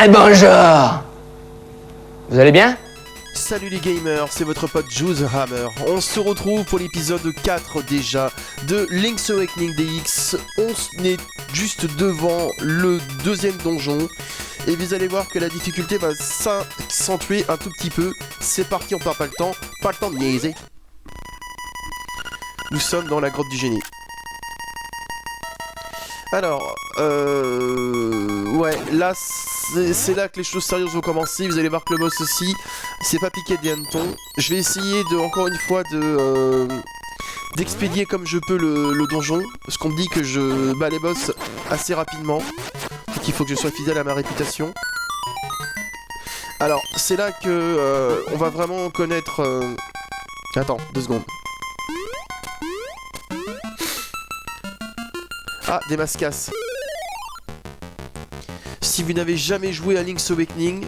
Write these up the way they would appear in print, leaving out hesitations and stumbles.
Ah bonjour. Vous allez bien? Salut les gamers, c'est votre pote Juice Hammer. On se retrouve pour l'épisode 4 déjà de Link's Awakening DX. On est juste devant le deuxième donjon. Et vous allez voir que la difficulté va s'accentuer un tout petit peu. C'est parti, on perd pas le temps de niaiser. Nous sommes dans la grotte du génie. Alors, ouais, là, c'est là que les choses sérieuses vont commencer. Vous allez voir que le boss aussi, c'est pas piqué des hannetons. Je vais essayer de, encore une fois, d'expédier comme je peux le donjon. Parce qu'on me dit que je bats les boss assez rapidement. Donc il faut que je sois fidèle à ma réputation. Alors, c'est là que on va vraiment connaître... Attends, 2 secondes. Ah, des mascasses. Si vous n'avez jamais joué à Link's Awakening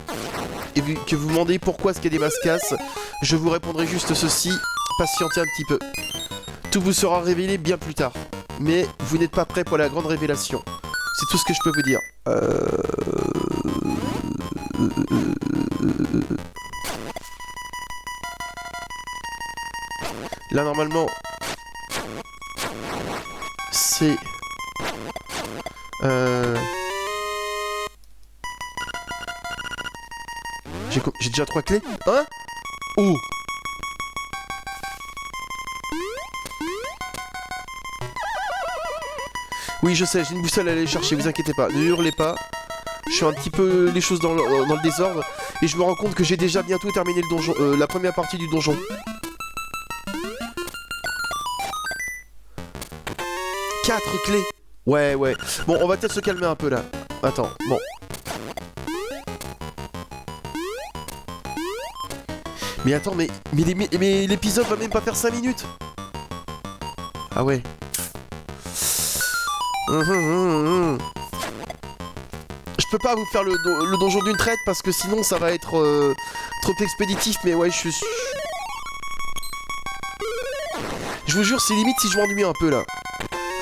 et que vous demandez pourquoi est-ce qu'il y a des mascasses, je vous répondrai juste ceci, patientez un petit peu. Tout vous sera révélé bien plus tard. Mais vous n'êtes pas prêt pour la grande révélation. C'est tout ce que je peux vous dire. Là, normalement, c'est... J'ai déjà 3 clés. Hein? Oh! Oui, je sais, j'ai une boussole à aller chercher, vous inquiétez pas. Ne hurlez pas. Je suis un petit peu les choses dans le désordre. Et je me rends compte que j'ai déjà bientôt terminé le donjon, la première partie du donjon. Quatre clés. Ouais. Bon, on va peut-être se calmer un peu là. Attends, bon. Mais attends, mais l'épisode va même pas faire 5 minutes. Ah ouais. Je peux pas vous faire le donjon d'une traite parce que sinon ça va être trop expéditif, mais ouais, je vous jure, c'est limite si je m'ennuie un peu là.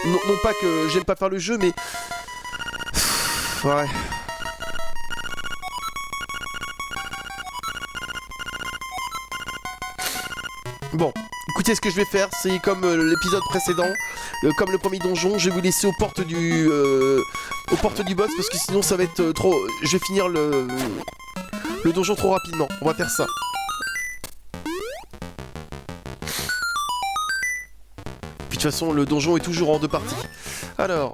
Non pas que j'aime pas faire le jeu, mais... Ouais. Bon, écoutez, ce que je vais faire, c'est comme l'épisode précédent, comme le premier donjon, je vais vous laisser aux portes du boss, parce que sinon ça va être trop... Je vais finir le donjon trop rapidement, on va faire ça. Puis de toute façon, le donjon est toujours en 2 parties. Alors...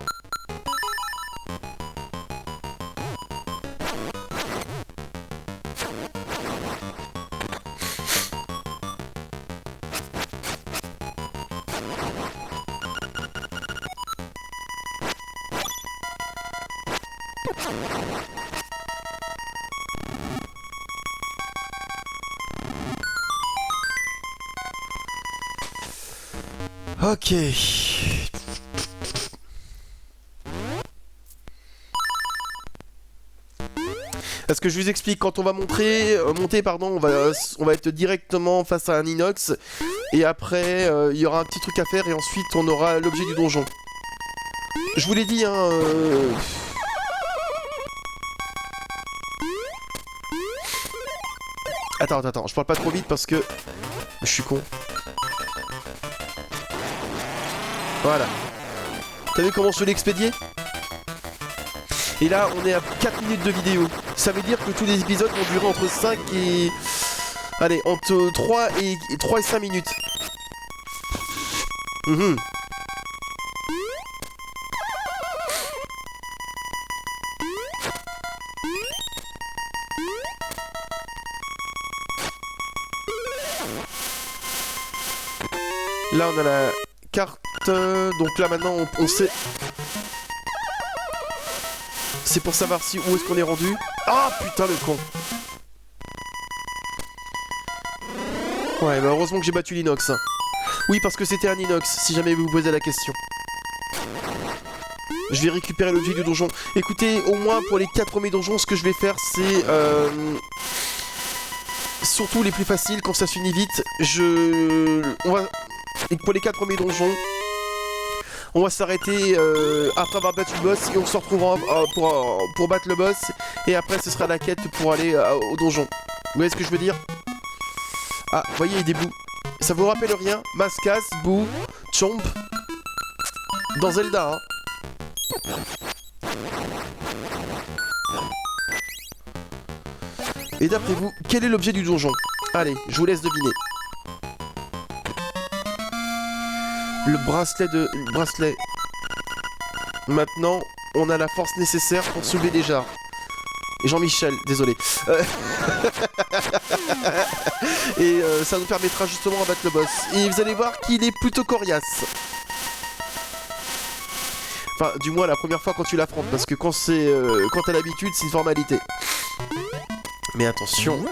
Ok. Parce que je vous explique, quand on va monter, on va être directement face à un inox. Et après, il y aura un petit truc à faire et ensuite on aura l'objet du donjon. Je vous l'ai dit, hein... Attends, je parle pas trop vite parce que... Je suis con. Voilà. T'as vu comment je l'ai expédié? Et là, on est à 4 minutes de vidéo. Ça veut dire que tous les épisodes vont durer entre 5 et... Allez, entre 3 et 5 minutes. Là, on a la carte. Donc là, maintenant, on sait... C'est pour savoir si où est-ce qu'on est rendu. Ah, putain, le con. Ouais, bah heureusement que j'ai battu l'inox. Oui, parce que c'était un inox, si jamais vous vous posez la question. Je vais récupérer l'objet du donjon. Écoutez, au moins pour les 4 premiers donjons, ce que je vais faire, c'est... surtout les plus faciles, quand ça se finit vite. Et pour les 4 premiers donjons, on va s'arrêter après avoir battu le boss et on se retrouvera pour battre le boss. Et après, ce sera la quête pour aller au donjon. Vous voyez ce que je veux dire? Ah, vous voyez, il y a des bouts. Ça vous rappelle rien? Mascas, Boo, Chomp. Dans Zelda, hein. Et d'après vous, quel est l'objet du donjon? Allez, je vous laisse deviner. Le bracelet. Maintenant, on a la force nécessaire pour soulever des jarres. Et Jean-Michel, désolé. Et ça nous permettra justement de battre le boss. Et vous allez voir qu'il est plutôt coriace. Enfin, du moins la première fois quand tu l'affrontes, parce que quand t'as l'habitude, c'est une formalité. Mais attention,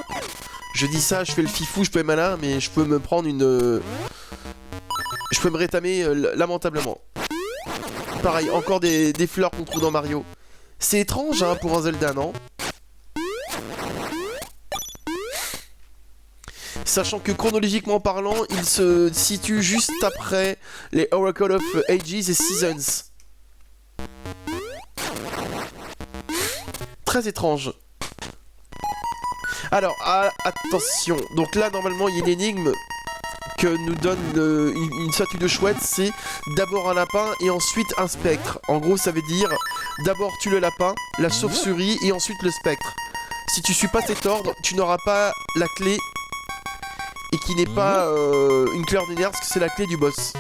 je dis ça, je fais le fifou, je peux être malin, mais je peux me prendre une... Je peux me rétamer lamentablement. Pareil, encore des fleurs qu'on trouve dans Mario. C'est étrange, hein, pour un Zelda, non? Sachant que chronologiquement parlant, il se situe juste après les Oracle of Ages et Seasons. Très étrange. Alors, attention. Donc là, normalement, il y a une énigme que nous donne une statue de chouette. C'est d'abord un lapin et ensuite un spectre. En gros, ça veut dire d'abord tu le lapin, la chauve-souris et ensuite le spectre. Si tu suis pas cet ordre, tu n'auras pas la clé. Et qui n'est pas une clé ordinaire, parce que c'est la clé du boss.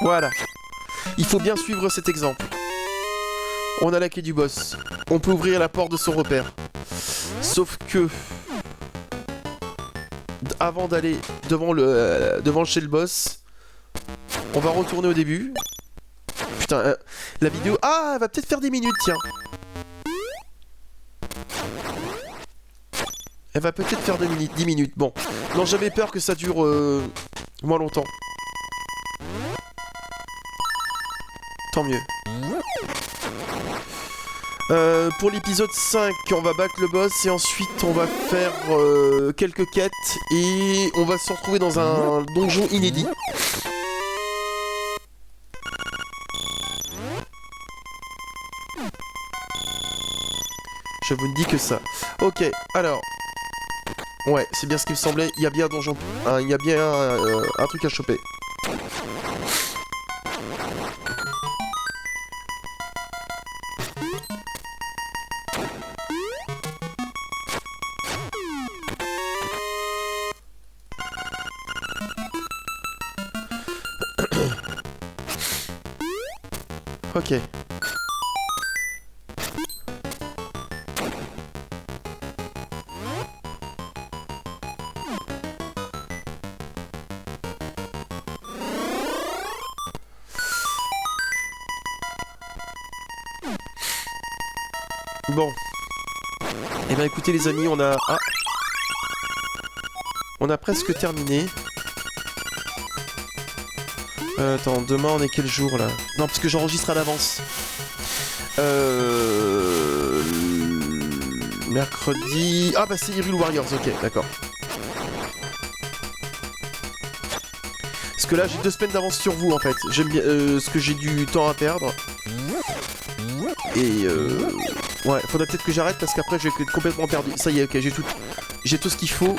Voilà. Il faut bien suivre cet exemple. On a la clé du boss. On peut ouvrir la porte de son repère. Sauf que... Avant d'aller devant chez le boss, on va retourner au début. Putain, la vidéo... Ah, elle va peut-être faire des minutes, tiens. Elle va peut-être faire 10 minutes. Bon. Non, j'avais peur que ça dure moins longtemps. Tant mieux. Pour l'épisode 5, on va battre le boss et ensuite on va faire quelques quêtes et on va se retrouver dans un donjon inédit. Je vous ne dis que ça. Ok, alors... Ouais, c'est bien ce qui me semblait. Il y a bien un donjon... il y a bien un truc à choper. Ok. Bon. Eh bien écoutez les amis, on a... Ah. On a presque terminé. Attends, demain on est quel jour là? Non, parce que j'enregistre à l'avance. Mercredi... Ah bah c'est Hyrule Warriors, ok, d'accord. Parce que là j'ai 2 semaines d'avance sur vous en fait. J'aime bien... parce que j'ai du temps à perdre. Et ouais, faudrait peut-être que j'arrête parce qu'après je vais être complètement perdu. Ça y est, ok, j'ai tout ce qu'il faut.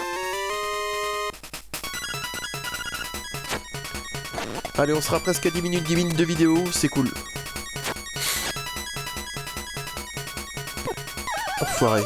Allez, on sera presque à 10 minutes de vidéo, c'est cool. Enfoiré.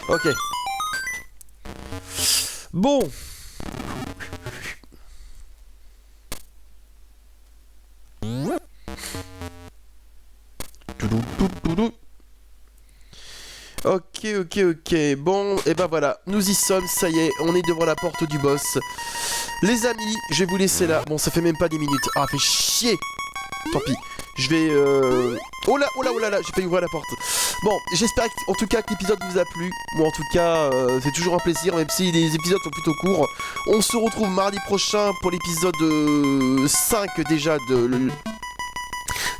Ok. Bon. Ok. Bon, et ben voilà, nous y sommes, ça y est, on est devant la porte du boss. Les amis, je vais vous laisser là. Bon, ça fait même pas 10 minutes. Ah, fait chier. Tant pis. Je vais... Oh là, j'ai failli ouvrir la porte. Bon, j'espère en tout cas que l'épisode vous a plu. Moi, en tout cas, c'est toujours un plaisir, même si les épisodes sont plutôt courts. On se retrouve mardi prochain pour l'épisode 5 déjà de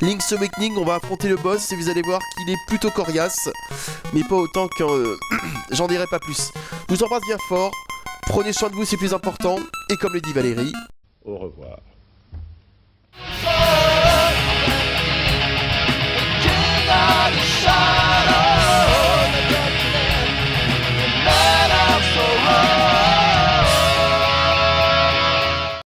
Link's Awakening. On va affronter le boss et vous allez voir qu'il est plutôt coriace. Mais pas autant que... J'en dirai pas plus. Je vous embrasse bien fort. Prenez soin de vous, c'est plus important. Et comme le dit Valérie... Au revoir.